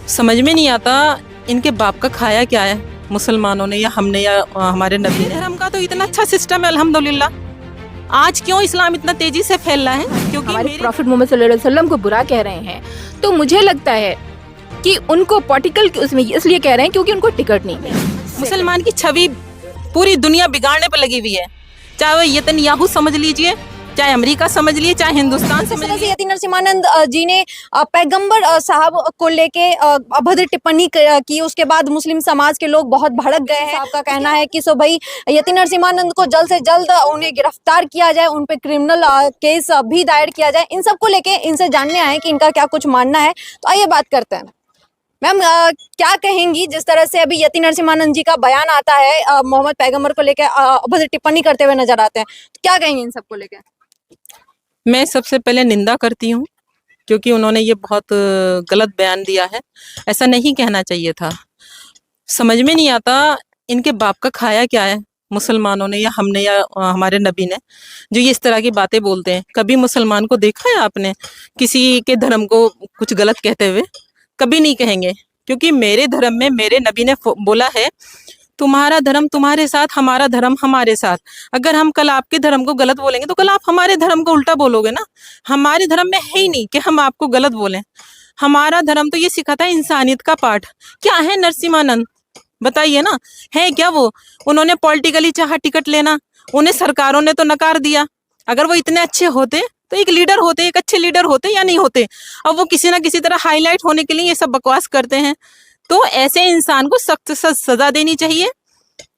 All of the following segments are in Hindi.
समझ में नहीं आता इनके बाप का खाया क्या है, मुसलमानों ने या हमने या हमारे नबी ने। धर्म का तो इतना अच्छा सिस्टम है अल्हम्दुलिल्लाह। आज क्यों इस्लाम इतना तेजी से फैल रहा है? क्योंकि हमारे प्रॉफिट मोहम्मद सल्लल्लाहु अलैहि वसल्लम को बुरा कह रहे हैं, तो मुझे लगता है कि उनको पॉलिटिकल उसमें इसलिए कह रहे हैं क्योंकि उनको टिकट नहीं है। मुसलमान की छवि पूरी दुनिया बिगाड़ने पर लगी हुई है, चाहे वो नेतन्याहू समझ लीजिए, चाहे अमेरिका समझ लिए, चाहे हिंदुस्तान समझ लीजिए। यति नरसिम्हानंद जी ने पैगंबर साहब को लेके अभद्र टिप्पणी की, उसके बाद मुस्लिम समाज के लोग बहुत भड़क गए हैं। आपका कहना है कि सो भाई यति नरसिम्हानंद को जल्द से जल्द उन्हें गिरफ्तार किया जाए, उन पे क्रिमिनल केस भी दायर किया जाए। इन सब को लेके इनसे जानने आए कि इनका क्या कुछ मानना है, तो आइए बात करते हैं। मैम क्या कहेंगी, जिस तरह से अभी यति नरसिम्हानंद जी का बयान आता है, मोहम्मद पैगंबर को लेकर अभद्र टिप्पणी करते हुए नजर आते हैं, तो क्या कहेंगे इन सब को लेकर? मैं सबसे पहले निंदा करती हूँ, क्योंकि उन्होंने ये बहुत गलत बयान दिया है, ऐसा नहीं कहना चाहिए था। समझ में नहीं आता इनके बाप का खाया क्या है, मुसलमानों ने या हमने या हमारे नबी ने, जो ये इस तरह की बातें बोलते हैं। कभी मुसलमान को देखा है आपने किसी के धर्म को कुछ गलत कहते हुए? कभी नहीं कहेंगे, क्योंकि मेरे धर्म में मेरे नबी ने बोला है, तुम्हारा धर्म तुम्हारे साथ, हमारा धर्म हमारे साथ। अगर हम कल आपके धर्म को गलत बोलेंगे तो कल आप हमारे धर्म को उल्टा बोलोगे ना। हमारे धर्म में है ही नहीं कि हम आपको गलत बोलें। हमारा धर्म तो ये सिखाता है इंसानियत का पाठ। क्या है नरसिम्हानंद, बताइए ना, है क्या वो? उन्होंने पॉलिटिकली चाहा टिकट लेना, उन्हें सरकारों ने तो नकार दिया। अगर वो इतने अच्छे होते तो एक लीडर होते, एक अच्छे लीडर होते या नहीं होते? अब वो किसी ना किसी तरह हाईलाइट होने के लिए ये सब बकवास करते हैं। तो ऐसे इंसान को सख्त से सजा देनी चाहिए।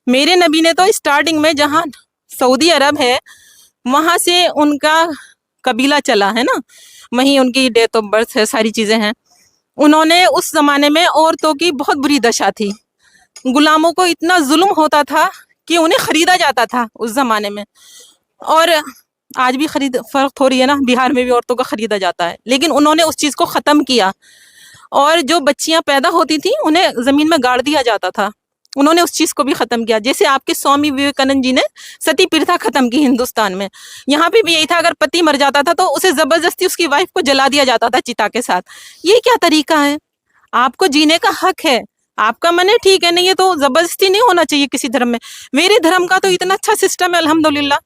मेरे नबी ने तो स्टार्टिंग में, जहाँ सऊदी अरब है वहां से उनका कबीला चला है ना, वहीं उनकी डेट ऑफ बर्थ है, सारी चीजें हैं। उन्होंने उस जमाने में औरतों की बहुत बुरी दशा थी, गुलामों को इतना जुल्म होता था कि उन्हें खरीदा जाता था उस जमाने में। और आज भी फर्क हो रही है ना, बिहार में भी औरतों को खरीदा जाता है, लेकिन उन्होंने उस चीज को खत्म किया। और जो बच्चियां पैदा होती थी उन्हें जमीन में गाड़ दिया जाता था, उन्होंने उस चीज को भी खत्म किया। जैसे आपके स्वामी विवेकानंद जी ने सती प्रथा खत्म की हिंदुस्तान में, यहाँ पे भी यही था। अगर पति मर जाता था तो उसे जबरदस्ती उसकी वाइफ को जला दिया जाता था चिता के साथ। ये क्या तरीका है? आपको जीने का हक है, आपका मन है, ठीक है, नहीं है तो जबरदस्ती नहीं होना चाहिए किसी धर्म में। मेरे धर्म का तो इतना अच्छा सिस्टम है अल्हम्दुलिल्लाह।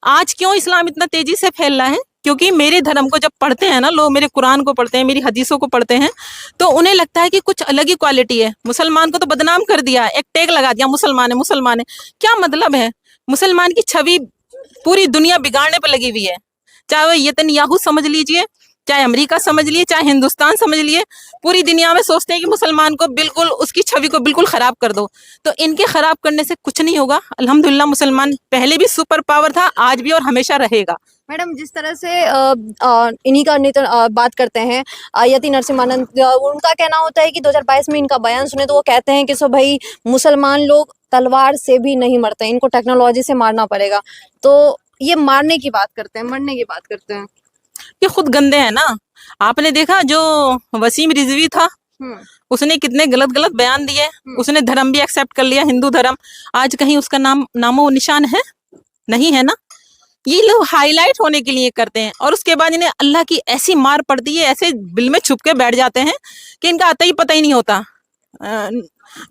आज क्यों इस्लाम इतना तेजी से फैल रहा है? क्योंकि मेरे धर्म को जब पढ़ते हैं ना लोग, मेरे कुरान को पढ़ते हैं, मेरी हदीसों को पढ़ते हैं, तो उन्हें लगता है कि कुछ अलग ही क्वालिटी है। मुसलमान को तो बदनाम कर दिया, एक टैग लगा दिया, मुसलमान है मुसलमान है। क्या मतलब है? मुसलमान की छवि पूरी दुनिया बिगाड़ने पर लगी हुई है, चाहे वो नेतन्याहू समझ लीजिए, चाहे अमेरिका समझ लिए, चाहे हिंदुस्तान समझ लिए। पूरी दुनिया में सोचते हैं कि मुसलमान को बिल्कुल, उसकी छवि को बिल्कुल खराब कर दो। तो इनके खराब करने से कुछ नहीं होगा। अल्हम्दुलिल्लाह मुसलमान पहले भी सुपर पावर था, आज भी और हमेशा रहेगा। मैडम, जिस तरह से इन्हीं का बात करते हैं यति नरसिम्हानंद, उनका कहना होता है कि 2022 में इनका बयान सुने तो वो कहते हैं कि सो भाई मुसलमान लोग तलवार से भी नहीं मरते, इनको टेक्नोलॉजी से मारना पड़ेगा। तो ये मारने की बात करते हैं, मरने की बात करते हैं। ये खुद गंदे हैं ना। आपने देखा जो वसीम रिजवी था, उसने कितने गलत गलत बयान दिए। उसने धर्म भी एक्सेप्ट कर लिया, हिंदू धर्म। आज कहीं उसका नामो निशान है? नहीं है ना। ये लोग हाईलाइट होने के लिए करते हैं, और उसके बाद इन्हें अल्लाह की ऐसी मार पड़ती है, ऐसे बिल में छुप के बैठ जाते हैं कि इनका आता ही पता ही नहीं होता।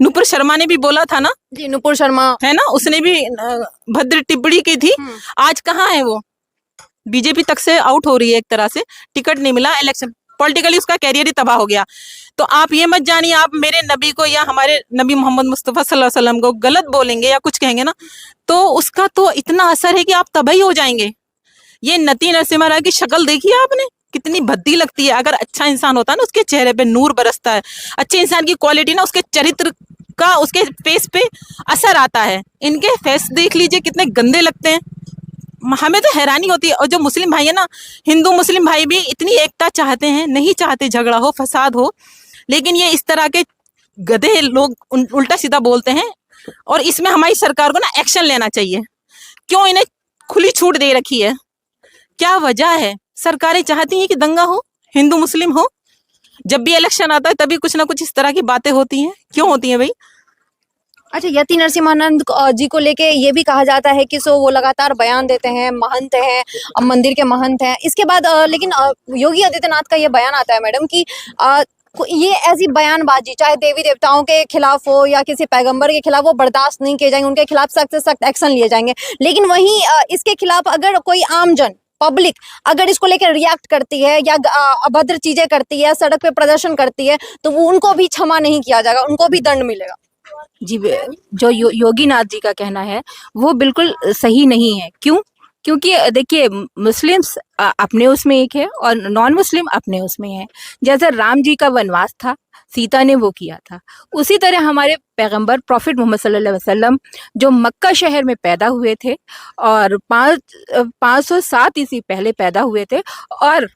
नुपुर शर्मा ने भी बोला था ना जी, नुपुर शर्मा है ना, उसने भी भद्र टिप्पणी की थी। आज कहाँ है वो? बीजेपी तक से आउट हो रही है, एक तरह से टिकट नहीं मिला, इलेक्शन पॉलिटिकली उसका कैरियर ही तबाह हो गया। तो आप ये मत जानिए आप मेरे नबी को या हमारे नबी मोहम्मद मुस्तफ़ा सल्लल्लाहु अलैहि वसल्लम को गलत बोलेंगे या कुछ कहेंगे ना, तो उसका तो इतना असर है कि आप तबाही हो जाएंगे। ये यति नरसिम्हा की शक्ल देखी है आपने, कितनी भद्दी लगती है। अगर अच्छा इंसान होता है ना, उसके चेहरे पे नूर बरसता है। अच्छे इंसान की क्वालिटी ना, उसके चरित्र का उसके फेस पे असर आता है। इनके फेस देख लीजिए कितने गंदे लगते हैं, हमें तो हैरानी होती है। और जो मुस्लिम भाई है ना, हिंदू मुस्लिम भाई भी इतनी एकता चाहते हैं, नहीं चाहते झगड़ा हो, फसाद हो, लेकिन ये इस तरह के गधे लोग उल्टा सीधा बोलते हैं। और इसमें हमारी सरकार को ना एक्शन लेना चाहिए। क्यों इन्हें खुली छूट दे रखी है? क्या वजह है? सरकारें चाहती हैं कि दंगा हो, हिंदू मुस्लिम हो। जब भी इलेक्शन आता है तभी कुछ ना कुछ इस तरह की बातें होती हैं। क्यों होती हैं भाई? अच्छा, यति नरसिम्हानंद जी को लेके ये भी कहा जाता है कि सो वो लगातार बयान देते हैं, महंत हैं, मंदिर के महंत हैं। इसके बाद लेकिन योगी आदित्यनाथ का ये बयान आता है मैडम कि ये ऐसी बयानबाजी चाहे देवी देवताओं के खिलाफ हो या किसी पैगंबर के खिलाफ, वो बर्दाश्त नहीं किए जाएंगे, उनके खिलाफ सख्त से सख्त एक्शन लिए जाएंगे। लेकिन वहीं इसके खिलाफ अगर कोई आमजन पब्लिक अगर इसको लेकर रिएक्ट करती है या अभद्र चीजें करती है, सड़क पे प्रदर्शन करती है, तो वो उनको भी क्षमा नहीं किया जाएगा, उनको भी दंड मिलेगा। जी, जो योगीनाथ जी का कहना है वो बिल्कुल सही नहीं है। क्यों? क्योंकि देखिए, मुस्लिम्स अपने उसमें एक है और नॉन मुस्लिम अपने उसमें है। जैसे राम जी का वनवास था, सीता ने वो किया था, उसी तरह हमारे पैगंबर प्रॉफिट मोहम्मद सल्लल्लाहु अलैहि वसल्लम जो मक्का शहर में पैदा हुए थे और 507 ईस्वी पहले पैदा हुए थे, और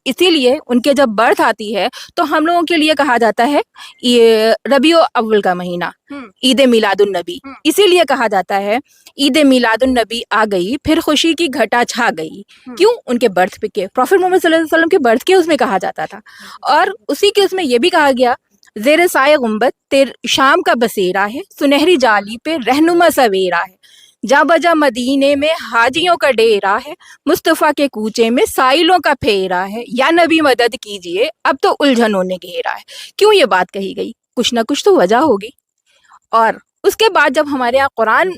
इसीलिए उनके जब बर्थ आती है तो हम लोगों के लिए कहा जाता है ये रबियो अव्वल का महीना, ईद मिलादुन नबी। इसीलिए कहा जाता है ईद मिलादुन नबी आ गई, फिर खुशी की घटा छा गई। क्यों? उनके बर्थ पे के प्रॉफिट मोहम्मद सल्लल्लाहु अलैहि वसल्लम के बर्थ के उसमें कहा जाता था। और उसी के उसमें ये भी कहा गया, जेर साए गुंबद तेर शाम का बसेरा है, सुनहरी जाली पे रहनुमा सवेरा है, जा बजा मदीने में हाजियों का डेरा है, मुस्तफ़ा के कूचे में साइलों का फेरा है, या नबी मदद कीजिए अब तो उलझनों ने घेरा है। क्यों ये बात कही गई? कुछ ना कुछ तो वजह होगी। और उसके बाद जब हमारे यहाँ कुरान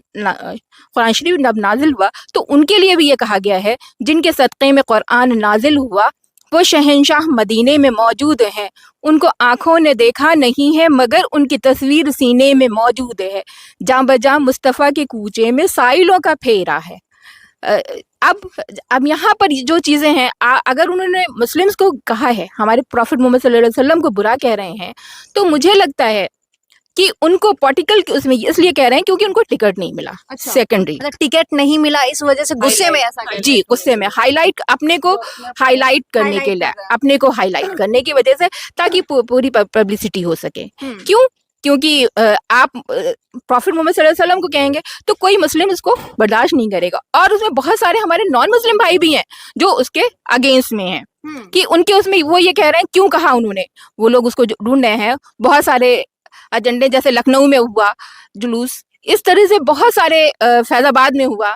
शरीफ नाजिल हुआ तो उनके लिए भी ये कहा गया है, जिनके सदक़े में कुरान नाजिल हुआ वो शहंशाह मदीने में मौजूद हैं, उनको आंखों ने देखा नहीं है मगर उनकी तस्वीर सीने में मौजूद है, जां बजा मुस्तफ़ा के कूचे में साइलों का फेरा है। अब यहाँ पर जो चीज़ें हैं, अगर उन्होंने मुस्लिम्स को कहा है, हमारे प्रॉफिट मोहम्मद सल्लल्लाहु अलैहि वसल्लम को बुरा कह रहे हैं, तो मुझे लगता है कि उनको पॉलिटिकल उसमें इसलिए कह रहे हैं क्योंकि उनको टिकट नहीं मिला। अच्छा। सेकेंडरी टिकट नहीं मिला, इस वजह से गुस्से में ऐसा कर जी, गुस्से में हाईलाइट, अपने को हाईलाइट करने के लिए, अपने को हाईलाइट करने की वजह से, ताकि पूरी पब्लिसिटी हो सके। क्यों? क्योंकि आप प्रॉफिट मोहम्मद सल्लल्लाहु अलैहि वसल्लम को कहेंगे तो कोई मुस्लिम इसको बर्दाश्त नहीं करेगा, और उसमें बहुत सारे हमारे नॉन मुस्लिम भाई भी हैं जो उसके अगेंस्ट में हैं, कि उनके उसमें वो ये कह रहे हैं क्यों कहा उन्होंने, वो लोग उसको ढूंढ रहे हैं। बहुत सारे एजेंडे, जैसे लखनऊ में हुआ जुलूस, इस तरह से बहुत सारे फैजाबाद में हुआ,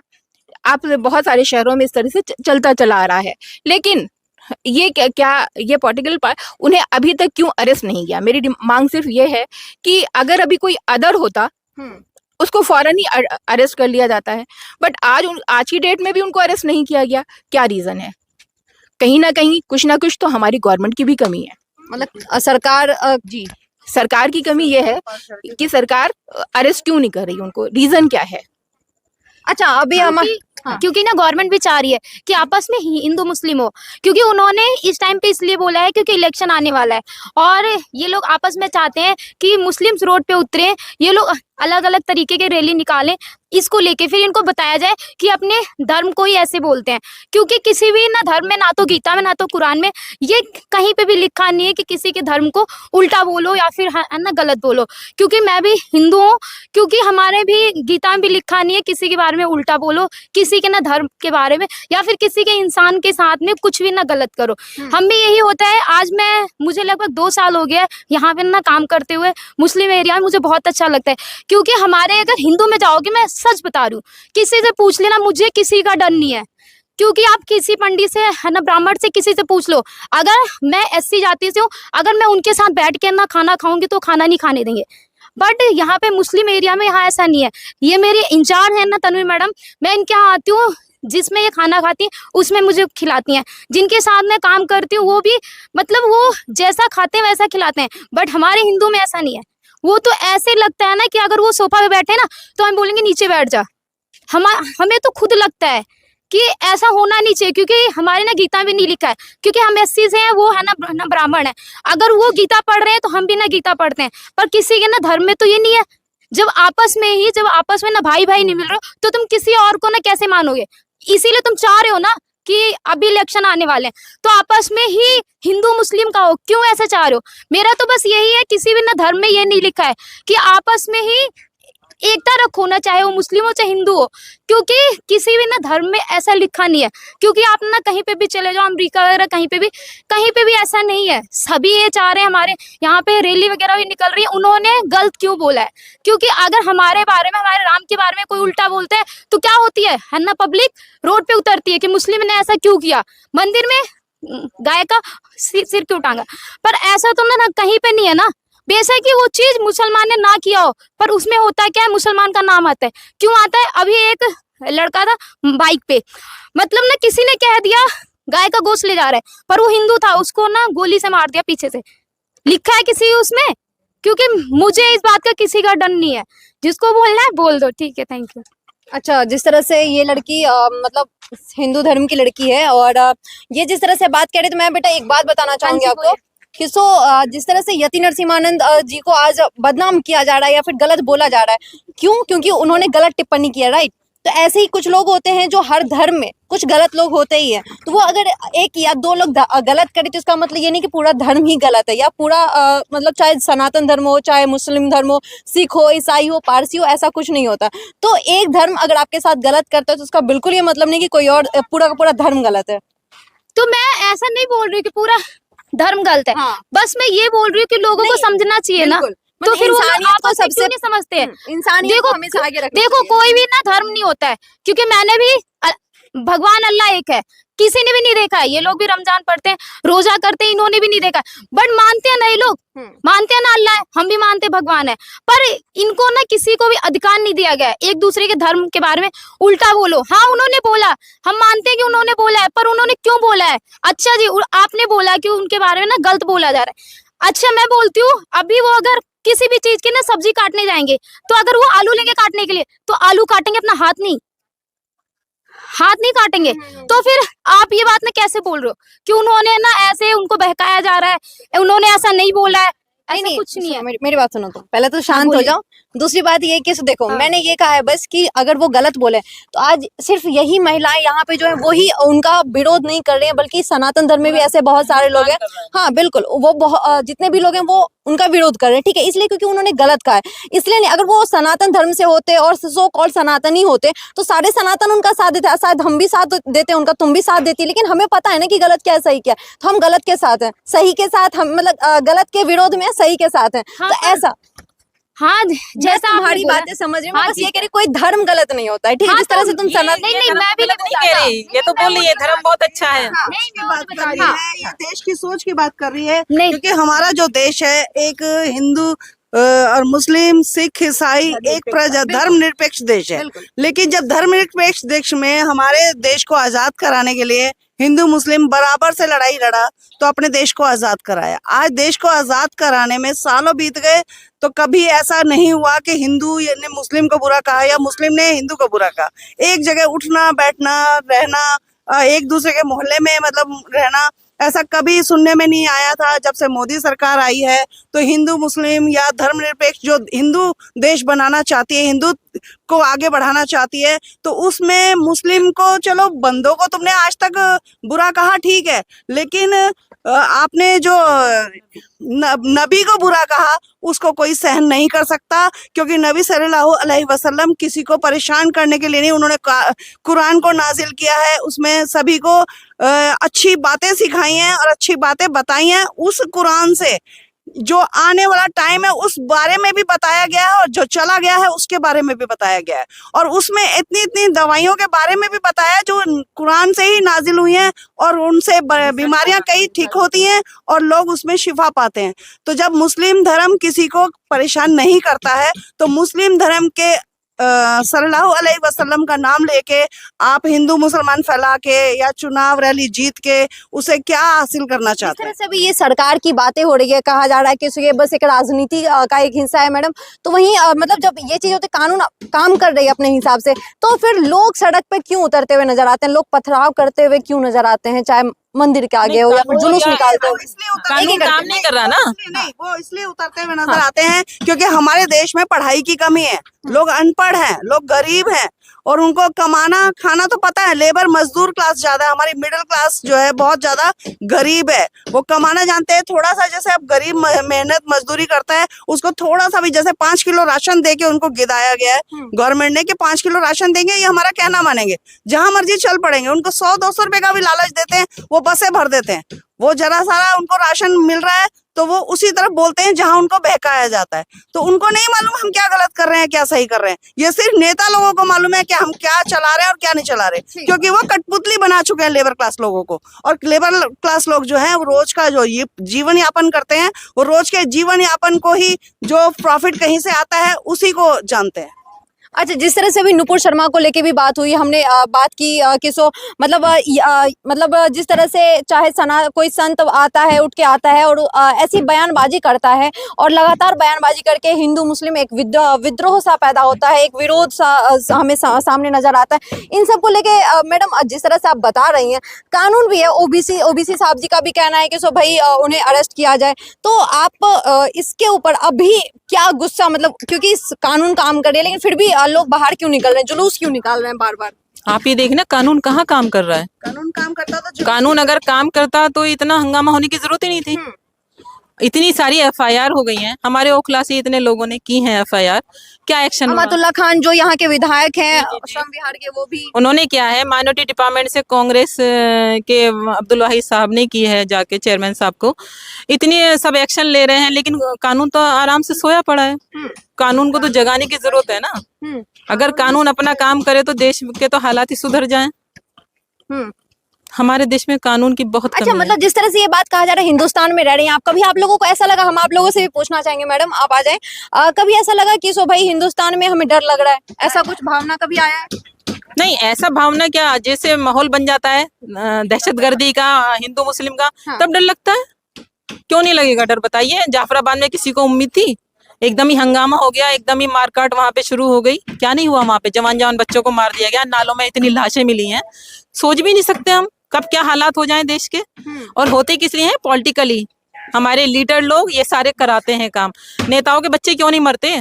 आप बहुत सारे शहरों में इस तरह से चलता चला आ रहा है। लेकिन ये क्या ये पॉलिटिकल उन्हें अभी तक क्यों अरेस्ट नहीं किया? मेरी मांग सिर्फ ये है कि अगर अभी कोई अदर होता उसको फौरन ही अरेस्ट कर लिया जाता है, बट आज की डेट में भी उनको अरेस्ट नहीं किया गया। क्या रीजन है? कहीं ना कहीं कुछ ना कुछ तो हमारी गवर्नमेंट की भी कमी है। मतलब सरकार जी, सरकार की कमी ये है कि सरकार अरेस्ट क्यों नहीं कर रही उनको, रीजन क्या है? अच्छा, अभी हम क्योंकि ना गवर्नमेंट भी चाह रही है कि आपस में हिंदू मुस्लिम हो, क्योंकि उन्होंने इस टाइम पे इसलिए बोला है क्योंकि इलेक्शन आने वाला है, और ये लोग आपस में चाहते हैं कि मुस्लिम्स रोड पे उतरे, ये लोग अलग अलग तरीके के रैली निकालें, इसको लेके फिर इनको बताया जाए कि अपने धर्म को ही ऐसे बोलते हैं। क्योंकि किसी भी ना धर्म में, ना तो गीता में, ना तो कुरान में ये कहीं पे भी लिखा नहीं है कि किसी के धर्म को उल्टा बोलो या फिर है ना गलत बोलो। क्योंकि मैं भी हिंदू हूँ, क्योंकि हमारे भी गीता में भी लिखा नहीं है किसी के बारे में उल्टा बोलो, किसी के ना धर्म के बारे में या फिर किसी के इंसान के साथ में कुछ भी ना गलत करो। हम भी यही होता है। आज मुझे लगभग 2 साल हो गया यहाँ पे ना काम करते हुए मुस्लिम एरिया में, मुझे बहुत अच्छा लगता है। क्योंकि हमारे अगर हिंदू में जाओगे, मैं सच बता रही हूँ, किसी से पूछ लेना, मुझे किसी का डर नहीं है। क्योंकि आप किसी पंडित से है ना, ब्राह्मण से, किसी से पूछ लो, अगर मैं एससी जाति से हूँ, अगर मैं उनके साथ बैठ के ना खाना खाऊंगी तो खाना नहीं खाने देंगे। बट यहाँ पे मुस्लिम एरिया में यहाँ ऐसा नहीं है। ये मेरे इंचार्ज है ना तन्वी मैडम, मैं इनके यहाँ आती हूँ, जिसमें ये खाना खाती हैं उसमें मुझे खिलाती हैं। जिनके साथ मैं काम करती हूँ वो भी मतलब वो जैसा खाते हैं वैसा खिलाते हैं। बट हमारे हिंदू में ऐसा नहीं है। वो तो ऐसे लगता है ना कि अगर वो सोफा पे बैठे ना तो हम बोलेंगे नीचे बैठ जा। हमें तो खुद लगता है कि ऐसा होना नहीं चाहिए, क्योंकि हमारे ना गीता में नहीं लिखा है। क्योंकि हम एससी से हैं, वो है ना ब्राह्मण है। अगर वो गीता पढ़ रहे हैं तो हम भी ना गीता पढ़ते हैं, पर किसी के ना धर्म में तो ये नहीं है। जब आपस में ना भाई भाई नहीं मिल रहे तो तुम किसी और को ना कैसे मानोगे? इसीलिए तुम चाह रहे हो ना कि अभी इलेक्शन आने वाले हैं तो आपस में ही हिंदू मुस्लिम का हो। क्यों ऐसा चाह रहे हो? मेरा तो बस यही है, किसी भी ना धर्म में ये नहीं लिखा है कि आपस में ही एकता रखो ना, चाहे वो मुस्लिम हो चाहे हिंदू हो। क्योंकि किसी भी ना धर्म में ऐसा लिखा नहीं है। क्योंकि आप ना कहीं पे भी चले जाओ, अमेरिका वगैरह, कहीं पे भी ऐसा नहीं है। सभी ये चाह रहे हैं, हमारे यहाँ पे रैली वगैरह भी निकल रही है, उन्होंने गलत क्यों बोला है? क्योंकि अगर हमारे बारे में, हमारे राम के बारे में कोई उल्टा बोलता है तो क्या होती है ना, पब्लिक रोड पे उतरती है कि मुस्लिम ने ऐसा क्यों किया। मंदिर में गाय का सिर क्यों टांगा? पर ऐसा तो ना कहीं पे नहीं है ना। बेशक कि वो चीज मुसलमान ने ना किया हो, पर उसमें होता क्या है, मुसलमान का नाम आता है। क्यों आता है? अभी एक लड़का था बाइक पे, मतलब ना किसी ने कह दिया गाय का गोश्त ले जा रहा है, पर वो हिंदू था, उसको ना गोली से मार दिया पीछे से। लिखा है किसी उसमें? क्योंकि मुझे इस बात का किसी का डर नहीं है, जिसको बोलना है बोल दो, ठीक है, थैंक यू। अच्छा, जिस तरह से ये लड़की मतलब हिंदू धर्म की लड़की है और ये जिस तरह से बात कह रही, तो मैं बेटा एक बात बताना चाहूंगी जी, आपको कि जिस तरह से यति नरसिम्हानंद जी को आज बदनाम किया जा रहा है या फिर गलत बोला जा रहा है, क्यों? क्योंकि उन्होंने गलत टिप्पणी किया, राइट? तो ऐसे ही कुछ लोग होते हैं जो हर धर्म में कुछ गलत लोग होते ही हैं। तो वो अगर एक या दो लोग गलत करें तो इसका मतलब ये नहीं कि पूरा धर्म ही गलत है या पूरा मतलब चाहे सनातन धर्म हो, चाहे मुस्लिम धर्म हो, सिख हो, ईसाई हो, पारसी हो, ऐसा कुछ नहीं होता। तो एक धर्म अगर आपके साथ गलत करता है तो उसका बिल्कुल ये मतलब नहीं कि कोई और पूरा का पूरा धर्म गलत है। तो मैं ऐसा नहीं बोल रही हूँ कि पूरा धर्म गलत है, हाँ। बस मैं ये बोल रही हूँ कि लोगों को नहीं, समझना चाहिए ना। बिल्कुल। तो फिर वो लोग इंसानियत को आपस में सबसे क्यों नहीं समझते हैं? इंसानियत को हमेशा आगे रखना देखो चाहिए। कोई भी ना धर्म नहीं होता है, क्योंकि मैंने भी भगवान अल्लाह एक है, किसी ने भी नहीं देखा है। ये लोग भी रमजान पढ़ते हैं, रोजा करते हैं, इन्होंने भी नहीं देखा, बट मानते हैं ना ये लोग, मानते हैं ना अल्लाह है, हम भी मानते हैं भगवान है, पर इनको ना किसी को भी अधिकार नहीं दिया गया है एक दूसरे के धर्म के बारे में उल्टा बोलो। हाँ उन्होंने बोला, हम मानते हैं कि उन्होंने बोला है, पर उन्होंने क्यों बोला है? अच्छा जी, आपने बोला कि उनके बारे में ना गलत बोला जा रहा है। अच्छा मैं बोलती हूँ, अभी वो अगर किसी भी चीज की ना सब्जी काटने जाएंगे, तो अगर वो आलू लेंगे काटने के लिए, तो आलू काटेंगे, अपना हाथ नहीं काटेंगे। तो फिर आप ये बात ना कैसे बोल रहे हो कि उन्होंने ना ऐसे उनको बहकाया जा रहा है, उन्होंने ऐसा नहीं बोला है? ऐसा कुछ नहीं है। मेरी बात सुनो, तो पहले तो शांत हो जाओ। दूसरी बात ये कि देखो, मैंने ये कहा है बस कि अगर वो गलत बोले तो आज सिर्फ यही महिलाएं यहाँ पे जो है वो ही उनका विरोध नहीं कर रही हैं, बल्कि सनातन धर्म में भी ऐसे बहुत सारे लोग हैं। हाँ बिल्कुल, वो जितने भी लोग हैं वो उनका विरोध कर रहे हैं, ठीक है, इसलिए क्योंकि उन्होंने गलत कहा है, इसलिए नहीं। अगर वो सनातन धर्म से होते और सो कॉल्ड सनातनी होते तो सारे सनातन उनका साथ देते, शायद हम भी साथ देते उनका, तुम भी साथ देती, लेकिन हमें पता है ना कि गलत क्या है सही क्या है, तो हम गलत के साथ हैं, सही के साथ हम मतलब गलत के विरोध में सही के साथ हैं। हाँ, तो ऐसा हाँ जैसा हमारी बातें समझ रहे हो, हाँ, बस ये कह रही कोई धर्म गलत नहीं होता है, ठीक है, जिस तरह से तुम सनातन नहीं मैं भी गलत नहीं कह रही, ये तो बोल रही है धर्म बहुत अच्छा है। की बात कर रही है, ये देश की सोच की बात कर रही है, नहीं। क्योंकि हमारा जो देश है एक हिंदू और मुस्लिम, सिख, ईसाई एक धर्मनिरपेक्ष देश है। लेकिन जब धर्मनिरपेक्ष देश में हमारे देश को आजाद कराने के लिए हिंदू मुस्लिम बराबर से लड़ाई लड़ा तो अपने देश को आजाद कराया। आज देश को आजाद कराने में सालों बीत गए, तो कभी ऐसा नहीं हुआ कि हिंदू ने मुस्लिम को बुरा कहा या मुस्लिम ने हिंदू को बुरा कहा। एक जगह उठना बैठना रहना, एक दूसरे के मोहल्ले में मतलब रहना, ऐसा कभी सुनने में नहीं आया था। जब से मोदी सरकार आई है तो हिंदू मुस्लिम या धर्मनिरपेक्ष जो हिंदू देश बनाना चाहती है, हिंदू को आगे बढ़ाना चाहती है, तो उसमें मुस्लिम को, चलो बंदों को तुमने आज तक बुरा कहा ठीक है, लेकिन आपने जो नबी को बुरा कहा उसको कोई सहन नहीं कर सकता, क्योंकि नबी सल्लल्लाहु अलैहि वसल्लम किसी को परेशान करने के लिए नहीं, उन्होंने कुरान को नाजिल किया है, उसमें सभी को अच्छी बातें सिखाई हैं और अच्छी बातें बताई हैं। उस कुरान से जो आने वाला टाइम है उस बारे में भी बताया गया है, और जो चला गया है उसके बारे में भी बताया गया है, और उसमें इतनी इतनी दवाइयों के बारे में भी बताया है जो कुरान से ही नाजिल हुई हैं, और उनसे बीमारियां कई ठीक होती हैं और लोग उसमें शिफा पाते हैं। तो जब मुस्लिम धर्म किसी को परेशान नहीं करता है तो मुस्लिम धर्म के सल्लल्लाहु अलैहि वसल्लम का नाम लेके आप हिंदू मुसलमान फैला के या चुनाव रैली जीत के उसे क्या हासिल करना चाहते हैं? से भी ये सरकार की बातें हो रही है, कहा जा रहा है कि ये बस एक राजनीति का एक हिस्सा है मैडम, तो वहीं मतलब जब ये चीज होती है, कानून काम कर रही है अपने हिसाब से, तो फिर लोग सड़क पे क्यों उतरते हुए नजर आते हैं, लोग पथराव करते हुए क्यों नजर आते हैं, चाहे मंदिर के आगे हो या फिर जुलूस निकालते हो? कानून काम नहीं कर रहा ना। नहीं, वो इसलिए उतरते हुए नजर आते हैं क्योंकि हमारे देश में पढ़ाई की कमी है, लोग अनपढ़ हैं, लोग गरीब हैं, और उनको कमाना खाना तो पता है, लेबर मजदूर क्लास ज्यादा है, हमारी मिडिल क्लास जो है बहुत ज्यादा गरीब है, वो कमाना जानते हैं। थोड़ा सा जैसे अब गरीब मेहनत मजदूरी करता है, उसको थोड़ा सा भी, जैसे 5 किलो राशन दे के उनको गिदाया गया है गवर्नमेंट ने कि 5 किलो राशन देंगे, ये हमारा कहना मानेंगे, जहां मर्जी चल पड़ेंगे, उनको 100-200 रुपए का भी लालच देते हैं, वो बसें भर देते हैं। वो जरा सारा उनको राशन मिल रहा है तो वो उसी तरफ बोलते हैं जहां उनको बहकाया जाता है। तो उनको नहीं मालूम हम क्या गलत कर रहे हैं, क्या सही कर रहे हैं। ये सिर्फ नेता लोगों को मालूम है कि हम क्या चला रहे हैं और क्या नहीं चला रहे, क्योंकि वो कठपुतली बना चुके हैं लेबर क्लास लोगों को। और लेबर क्लास लोग जो है वो रोज का जो ये जीवन यापन करते हैं, वो रोज के जीवन यापन को ही जो प्रॉफिट कहीं से आता है उसी को जानते हैं। अच्छा, जिस तरह से अभी नुपुर शर्मा को लेके भी बात हुई, हमने बात की कि सो मतलब जिस तरह से चाहे कोई संत आता है, उठ के आता है और ऐसी बयानबाजी करता है और लगातार बयानबाजी करके हिंदू मुस्लिम एक विद्रोह सा पैदा होता है, एक विरोध सा हमें सामने नजर आता है। इन सब को लेके मैडम जिस तरह से आप बता रही हैं, कानून भी है, ओबीसी साहब जी का भी कहना है कि सो भाई उन्हें अरेस्ट किया जाए। तो आप इसके ऊपर अभी क्या गुस्सा, मतलब क्योंकि कानून काम कर रही है लेकिन फिर भी लोग बाहर क्यों निकल रहे हैं, जुलूस क्यों निकाल रहे हैं बार बार? आप ये देखना कानून कहाँ काम कर रहा है। कानून काम करता तो कानून अगर काम करता तो इतना हंगामा होने की जरूरत ही नहीं थी। इतनी सारी एफआईआर हो गई हैं, हमारे ओखला से इतने लोगों ने की हैं एफआईआर, क्या एक्शन हुआ? अमातुल्लाह खान जो यहाँ के विधायक हैं श्रम विहार के, वो भी उन्होंने क्या है, माइनॉरिटी डिपार्टमेंट से कांग्रेस के अब्दुल वाहिद साहब ने की है, जाके चेयरमैन साहब को। इतनी सब एक्शन ले रहे हैं लेकिन कानून तो आराम से सोया पड़ा है। कानून को तो जगाने की जरूरत है ना। अगर कानून अपना काम करे तो देश के तो हालात ही सुधर जाएं। हमारे देश में कानून की बहुत अच्छा, कमी है। मतलब जिस तरह से ये बात कहा जा रहा है हिंदुस्तान में रह रही हैं आप, कभी आप लोगों को ऐसा लगा, हम आप लोगों से भी पूछना चाहेंगे मैडम, आप आ जाएं, कभी ऐसा लगा कि सो भाई हिंदुस्तान में हमें डर लग रहा है, ऐसा कुछ भावना कभी आया है? नहीं, ऐसा भावना क्या, जैसे माहौल बन जाता है दहशतगर्दी का, हिंदू मुस्लिम का, तब डर लगता है। क्यों नहीं लगेगा डर, बताइए। जाफराबाद में किसी को उम्मीद थी? एकदम ही हंगामा हो गया, एकदम ही मारकाट वहां पे शुरू हो गई। क्या नहीं हुआ वहां पे, जवान बच्चों को मार दिया गया, नालों में इतनी लाशें मिली हैं, सोच भी नहीं सकते हम कब क्या हालात हो जाएं देश के। और होते किस लिए हैं? पॉलिटिकली। हमारे लीडर लोग ये सारे कराते हैं काम। नेताओं के बच्चे क्यों नहीं मरते?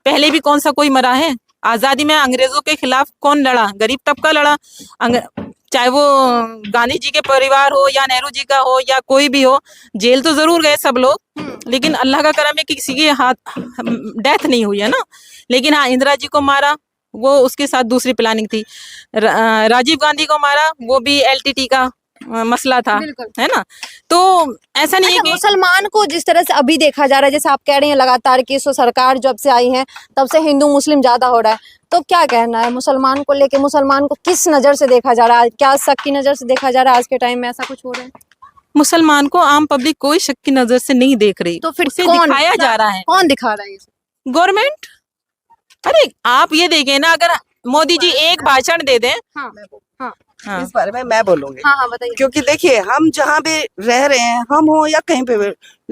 पहले भी कौन सा कोई मरा है? आजादी में अंग्रेजों के खिलाफ कौन लड़ा? गरीब तबका लड़ा। चाहे वो गांधी जी के परिवार हो या नेहरू जी का हो या कोई भी हो, जेल तो जरूर गए सब लोग, लेकिन अल्लाह का करम है कि किसी की हाथ डेथ नहीं हुई है ना। लेकिन हाँ, इंदिरा जी को मारा, वो उसके साथ दूसरी प्लानिंग थी। राजीव गांधी को मारा, वो भी एलटीटी का मसला था, है ना। तो ऐसा नहीं है कि मुसलमान को जिस तरह से अभी देखा जा रहा है, जैसे आप कह रही हैं लगातार कि सो सरकार जब से आई है तब से हिंदू मुस्लिम ज्यादा हो रहा है, तो क्या कहना है मुसलमान को लेके? मुसलमान को किस नजर से देखा जा रहा है? क्या शक की नजर से देखा जा रहा है आज के टाइम में? ऐसा कुछ हो रहा है? मुसलमान को आम पब्लिक कोई शक की नजर से नहीं देख रही। तो फिर उसे कौन दिखाया जा रहा है? कौन दिखा रहा है ये? गवर्नमेंट। अरे आप ये देखें ना, अगर मोदी जी एक भाषण दे दें। हाँ, हाँ। इस बारे में मैं बोलूंगी। हाँ, बताइए। क्योंकि देखिए, हम जहाँ भी रह रहे हैं, हम हो या कहीं पे भी,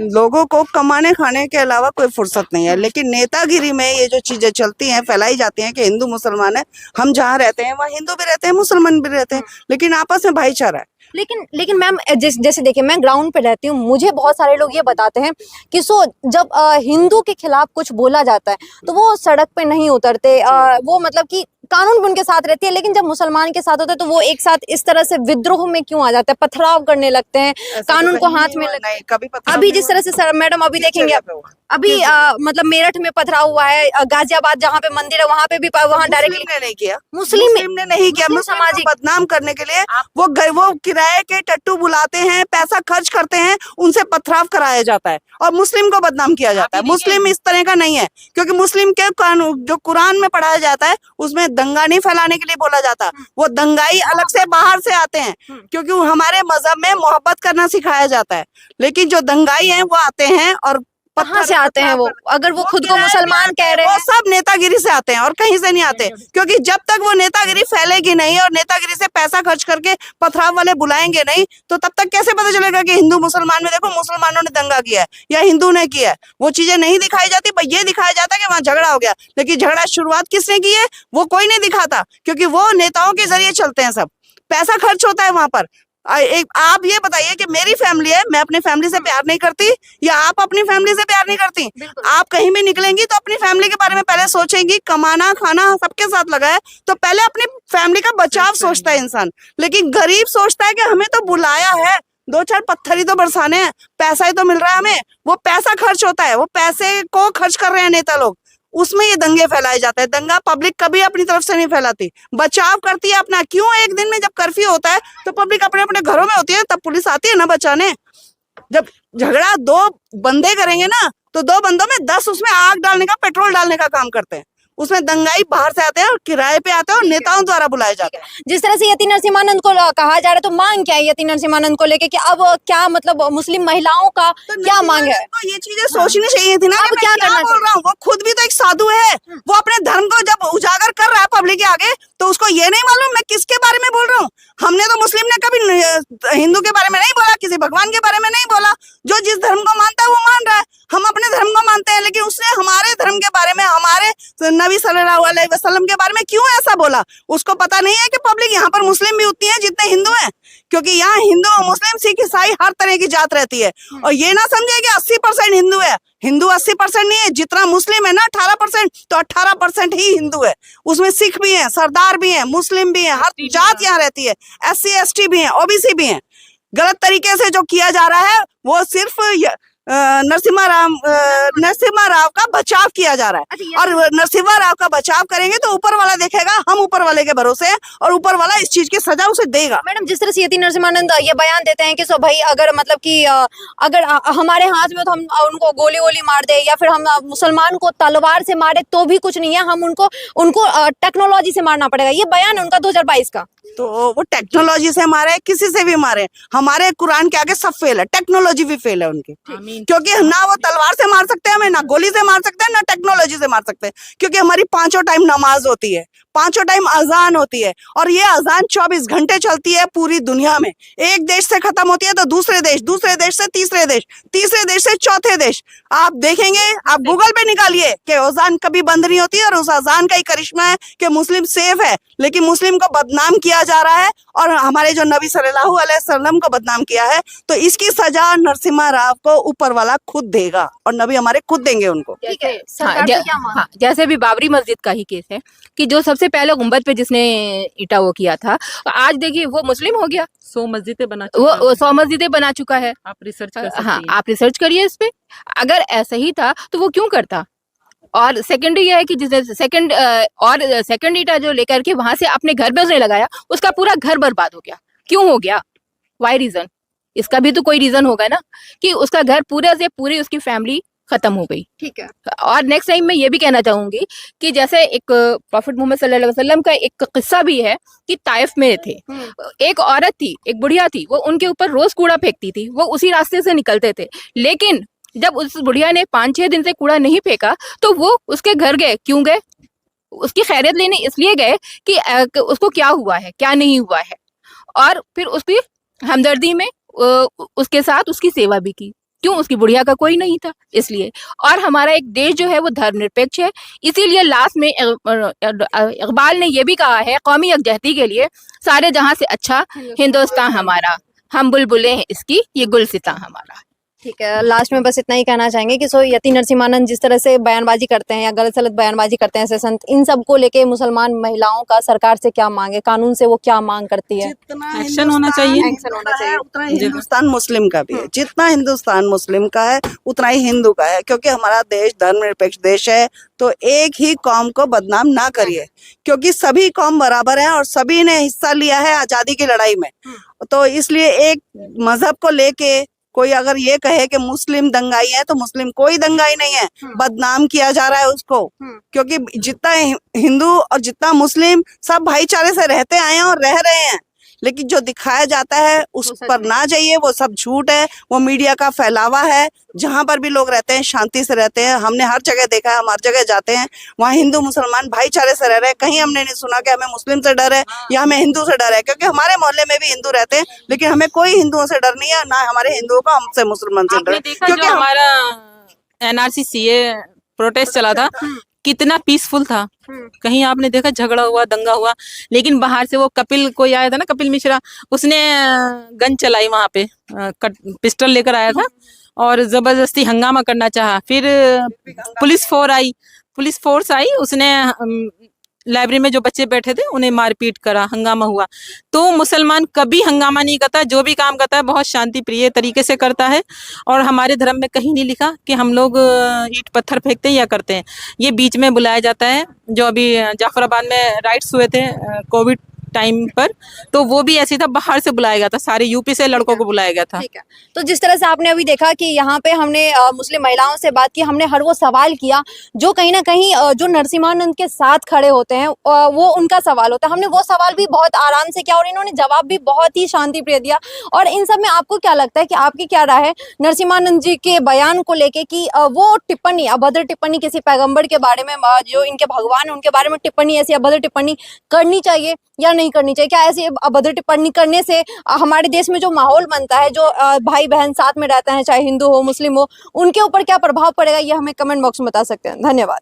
लोगों को कमाने खाने के अलावा कोई फुर्सत नहीं है। लेकिन नेतागिरी में ये जो चीजें चलती हैं, फैलाई जाती हैं कि हिंदू मुसलमान है। हम जहाँ रहते हैं वहाँ हिंदू भी रहते हैं, मुसलमान भी रहते हैं, लेकिन आपस में भाईचारा है। लेकिन मैम जैसे देखिए, मैं ग्राउंड पे रहती हूँ, मुझे बहुत सारे लोग ये बताते हैं कि जब हिंदू के खिलाफ कुछ बोला जाता है तो वो सड़क पे नहीं उतरते, वो मतलब कि कानून भी उनके साथ रहती है, लेकिन जब मुसलमान के साथ होता है तो वो एक साथ इस तरह से विद्रोह में क्यों आ जाते हैं, पथराव करने लगते हैं, कानून को हाथ में लगते हैं। अभी जिस तरह से सर मैडम अभी देखेंगे, अभी मतलब मेरठ में पथराव हुआ है, गाजियाबाद जहाँ पे मंदिर है वहाँ पे भी, वहाँ डायरेक्टली ने नहीं किया, मुस्लिम ने नहीं किया। मुस्लिम समाज बदनाम करने के लिए वो किराए के टट्टू बुलाते हैं, पैसा खर्च करते हैं, उनसे पथराव कराया जाता है और मुस्लिम को बदनाम किया जाता है। मुस्लिम इस तरह का नहीं है, क्योंकि मुस्लिम के कानून जो कुरान में पढ़ाया जाता है उसमें दंगा नहीं फैलाने के लिए बोला जाता। वो दंगाई अलग से बाहर से आते हैं, क्योंकि हमारे मजहब में मोहब्बत करना सिखाया जाता है। लेकिन जो दंगाई हैं वो आते हैं और कहाँ से आते हैं वो? अगर वो खुद को मुसलमान कह रहे हैं, वो सब नेतागिरी से आते हैं और कहीं से नहीं आते। क्योंकि जब तक वो नेतागिरी फैलेगी नहीं और नेतागिरी से पैसा खर्च करके पथराव वाले बुलाएंगे नहीं, तो तब तक कैसे पता चलेगा कि हिंदू मुसलमान में देखो मुसलमानों ने दंगा किया है या हिंदू ने किया है? वो चीजें नहीं दिखाई जाती, पर ये दिखाया जाता है कि वहाँ झगड़ा हो गया। लेकिन झगड़ा शुरुआत किसने की है वो कोई नहीं दिखाता, क्योंकि वो नेताओं के जरिए चलते हैं, सब पैसा खर्च होता है वहां पर। आप ये बताइए कि मेरी फैमिली है, मैं अपनी फैमिली से प्यार नहीं करती या आप अपनी फैमिली से प्यार नहीं करती? आप कहीं भी निकलेंगी तो अपनी फैमिली के बारे में पहले सोचेंगी। कमाना खाना सबके साथ लगा है तो पहले अपनी फैमिली का बचाव सोचता है इंसान। लेकिन गरीब सोचता है कि हमें तो बुलाया है, 2-4 पत्थर ही तो बरसाने हैं, पैसा ही तो मिल रहा है हमें। वो पैसा खर्च होता है, वो पैसे को खर्च कर रहे हैं नेता लोग, उसमें ये दंगे फैलाए जाते हैं। दंगा पब्लिक कभी अपनी तरफ से नहीं फैलाती, बचाव करती है अपना। क्यों? एक दिन में जब कर्फ्यू होता है तो पब्लिक अपने अपने घरों में होती है, तब पुलिस आती है ना बचाने। जब झगड़ा दो बंदे करेंगे ना, तो 2 बंदों में 10 उसमें आग डालने का, पेट्रोल डालने का काम करते हैं। उसमें दंगाई बाहर से आते हैं और किराए पे आते हैं और नेताओं द्वारा बुलाए जाते हैं। जिस तरह से यति नरसिम्हानंद को कहा जा रहा है, तो मांग क्या है यति नरसिम्हानंद को लेके कि अब क्या मतलब मुस्लिम महिलाओं का तो क्या मांग है? तो ये चीजें सोचनी चाहिए थी ना अब कि क्या मैं क्या करना बोल रहा हूँ। वो खुद भी तो एक साधु है, वो अपने धर्म को जब उजागर कर रहा है पब्लिक के आगे, तो उसको ये नहीं मालूम मैं किसके बारे में बोल रहा हूँ। हमने तो मुस्लिम ने कभी हिंदू के बारे में नहीं बोला, किसी भगवान के बारे में नहीं बोला। जो जिस धर्म को मानता है वो मान रहा है, हम अपने धर्म को मानते हैं, लेकिन उसने हमारे धर्म के बारे में, हमारे नबी सल्लल्लाहु अलैहि वसल्लम के बारे में क्यों ऐसा बोला। उसको पता नहीं है कि पब्लिक यहाँ पर मुस्लिम भी उतनी है जितने हिंदू हैं, क्योंकि यहाँ हिंदू मुस्लिम सिख ईसाई हर तरह की जात रहती है। और ये ना समझे कि 80% हिंदू है, हिंदू 80% नहीं है। जितना मुस्लिम है ना 18%, तो 18% ही हिंदू है। उसमें सिख भी हैं, सरदार भी हैं, मुस्लिम भी हैं, हर जात यहाँ रहती है, SC ST भी हैं, OBC भी हैं। गलत तरीके से जो किया जा रहा है वो सिर्फ नरसिम्हा राव का बचाव किया जा रहा है। और नरसिम्हा राव का बचाव करेंगे तो ऊपर वाला देखेगा, हम ऊपर वाले के भरोसे हैं, और ऊपर वाला इस चीज की सजा उसे देगा। मैडम, जिस तरह से यति नरसिम्हानंद ये बयान देते हैं कि सो भाई अगर मतलब कि अगर हमारे हाथ में तो हम उनको गोली वोली मार दे, या फिर हम मुसलमान को तलवार से मारे तो भी कुछ नहीं है, हम उनको टेक्नोलॉजी से मारना पड़ेगा। ये बयान उनका 2022 का। तो वो टेक्नोलॉजी से मारे, किसी से भी मारे, हमारे कुरान के आगे सब फेल है, टेक्नोलॉजी भी फेल है उनकी। क्योंकि ना वो तलवार से मार सकते हैं हमें, ना गोली से मार सकते हैं, ना टेक्नोलॉजी से मार सकते हैं, क्योंकि हमारी 5 टाइम नमाज होती है, 5 टाइम अजान होती है, और ये अजान 24 घंटे चलती है पूरी दुनिया में। एक देश से खत्म होती है तो दूसरे देश, दूसरे देश से तीसरे देश, तीसरे देश से चौथे देश। आप देखेंगे, आप गूगल पे निकालिए कि अजान कभी बंद नहीं होती है। और उस अजान का ही करिश्मा है कि मुस्लिम सेफ है, लेकिन मुस्लिम को बदनाम किया जा रहा है, और हमारे जो नबी सल्लल्लाहु अलैहि वसल्लम को बदनाम किया है। तो इसकी सजा नरसिम्हा राव को ऊपर वाला खुद देगा, और नबी हमारे खुद देंगे उनको। ठीक है, हाँ, सरकार से क्या मांग? हाँ, जैसे भी बाबरी मस्जिद का ही केस है कि जो सबसे पहले गुंबद पे जिसने ईटा वो किया था, आज देखिए वो मुस्लिम हो गया, 100 मस्जिदें बना चुका है। वो 100 मस्जिदें बना चुका है। आप रिसर्च कर सकते हाँ, हैं। आप रिसर्च करिए इस पे। अगर ऐसा ही था तो वो क्यों करता। और सेकंड ये है कि जिसने सेकंड ईटा जो लेकर के वहां से अपने घर में उसने लगाया, उसका पूरा घर बर्बाद हो गया। क्यों हो गया, वाई रीजन? इसका भी तो कोई रीजन होगा ना, कि उसका घर पूरे से पूरी उसकी फैमिली खत्म हो गई। ठीक है। और नेक्स्ट टाइम मैं ये भी कहना चाहूंगी कि जैसे एक प्रॉफिट मोहम्मद सल्लल्लाहु अलैहि वसल्लम का एक किस्सा भी है कि ताइफ में थे, एक औरत थी, एक बुढ़िया थी, वो उनके ऊपर रोज कूड़ा फेंकती थी, वो उसी रास्ते से निकलते थे। लेकिन जब उस बुढ़िया ने 5-6 दिन से कूड़ा नहीं फेंका तो वो उसके घर गए। क्यों गए? उसकी खैरियत लेने इसलिए गए कि उसको क्या हुआ है, क्या नहीं हुआ है, और फिर उसकी हमदर्दी में उसके साथ उसकी सेवा भी की। क्यों? उसकी बुढ़िया का कोई नहीं था इसलिए। और हमारा एक देश जो है वो धर्मनिरपेक्ष है, इसीलिए लास्ट में इकबाल ने ये भी कहा है, कौमी यकजहती के लिए सारे जहां से अच्छा हिंदुस्तान हमारा, हम बुलबुलें हैं इसकी, ये गुलसिता हमारा। ठीक है, लास्ट में बस इतना ही कहना चाहेंगे कि सो यति नरसिम्हानंद जिस तरह से बयानबाजी करते हैं या गलत सलत बयानबाजी करते हैं संत, इन सब को लेके मुसलमान महिलाओं का सरकार से क्या मांग है, कानून से वो क्या मांग करती है? जितना एक्शन होना चाहिए। एक्शन होना चाहिए। उतना ही हिंदुस्तान मुस्लिम का भी है। जितना हिंदुस्तान मुस्लिम का है उतना ही हिंदू का है, क्योंकि हमारा देश धर्मनिरपेक्ष देश है। तो एक ही कौम को बदनाम ना करिए, क्योंकि सभी कौम बराबर हैं और सभी ने हिस्सा लिया है आजादी की लड़ाई में। तो इसलिए एक मजहब को लेके कोई अगर ये कहे कि मुस्लिम दंगाई है, तो मुस्लिम कोई दंगाई नहीं है, बदनाम किया जा रहा है उसको। क्योंकि जितना हिंदू और जितना मुस्लिम सब भाईचारे से रहते आए हैं और रह रहे हैं, लेकिन जो दिखाया जाता है उस पर ना जाइए, वो सब झूठ है, वो मीडिया का फैलावा है। जहां पर भी लोग रहते हैं शांति से रहते हैं, हमने हर जगह देखा है, हम हर जगह जाते हैं, वहाँ हिंदू मुसलमान भाईचारे से रह रहे हैं। कहीं हमने नहीं सुना कि हमें मुस्लिम से डर है या हमें हिंदू से डर है, क्योंकि हमारे मोहल्ले में भी हिंदू रहते हैं, लेकिन हमें कोई हिंदुओं से डर नहीं है, ना हमारे हिंदुओं का हमसे मुसलमान से डर आपने है। देखा क्योंकि जो हमारा NRC CA प्रोटेस्ट चला था, कितना पीसफुल था। कहीं आपने देखा झगड़ा हुआ, दंगा हुआ, लेकिन बाहर से वो कपिल कोई आया था ना, कपिल मिश्रा, उसने गन चलाई वहां पे, पिस्टल लेकर आया था और जबरदस्ती हंगामा करना चाहा। फिर पुलिस फोर्स आई, उसने लाइब्रेरी में जो बच्चे बैठे थे उन्हें मारपीट करा, हंगामा हुआ। तो मुसलमान कभी हंगामा नहीं करता, जो भी काम करता है बहुत शांति प्रिय तरीके से करता है। और हमारे धर्म में कहीं नहीं लिखा कि हम लोग ईंट पत्थर फेंकते हैं या करते हैं। ये बीच में बुलाया जाता है। जो अभी जाफराबाद में राइट्स हुए थे कोविड टाइम पर, तो वो भी ऐसे था, बाहर से बुलाया गया था, सारे यूपी से लड़कों को बुलाया गया था। ठीक है, तो जिस तरह से आपने अभी देखा कि यहाँ पे हमने मुस्लिम महिलाओं से बात की, हमने हर वो सवाल किया जो कहीं ना कहीं जो नरसिम्हानंद के साथ खड़े होते हैं वो उनका सवाल होता है। हमने वो सवाल भी बहुत आराम से किया और इन्होंने जवाब भी बहुत ही शांति प्रिय दिया। और इन सब में आपको क्या लगता है कि आपकी क्या राय है नरसिम्हानंद जी के बयान को लेके कि वो टिप्पणी, अभद्र टिप्पणी किसी पैगंबर के बारे में, जो इनके भगवान है उनके बारे में टिप्पणी, ऐसी अभद्र टिप्पणी करनी चाहिए या नहीं करनी चाहिए? क्या ऐसी अभद्र टिप्पणी करने से हमारे देश में जो माहौल बनता है, जो भाई बहन साथ में रहते हैं, चाहे हिंदू हो मुस्लिम हो, उनके ऊपर क्या प्रभाव पड़ेगा, ये हमें कमेंट बॉक्स में बता सकते हैं। धन्यवाद।